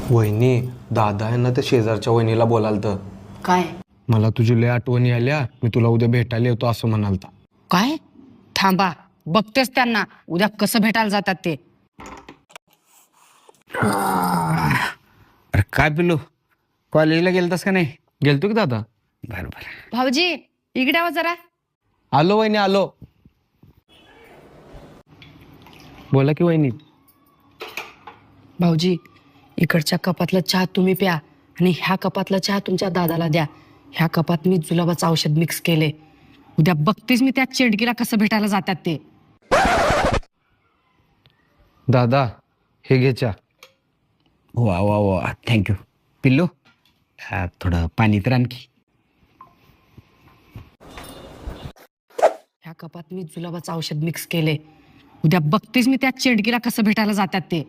वहिनी दादा यांना त्या शेजारच्या वहिनीला बोलालतं. काय मला तुझी लय आठवणी आल्या, मी तुला उद्या भेटायला येतो असं म्हणालता. काय थांबा बघतेच त्यांना उद्या कसं भेटायला जातात ते. अरे काय पिल्लू, कॉलेजला गेलतास का नाही? गेलतो की दादा? बरं बरं. भाऊजी इकडे आवा जरा. आलो वहिनी आलो. बोला की वहिनी. भाऊजी इकडच्या कपातला चहा तुम्ही प्या आणि ह्या कपातला चहा तुमच्या दादाला द्या. ह्या कपात मी जुलाबाचं औषध मिक्स केले. उद्या बघतेच मी त्या चेडकीला कसं भेटायला जातात ते. दादा हे घे चहा. वा वा वा, थँक्यू. पिल्लू थोडं पाणी तर आणखी. ह्या कपात मी जुलाबाचं औषध मिक्स केले. उद्या बघतेच मी त्या चेडकीला कसं भेटायला जातात ते.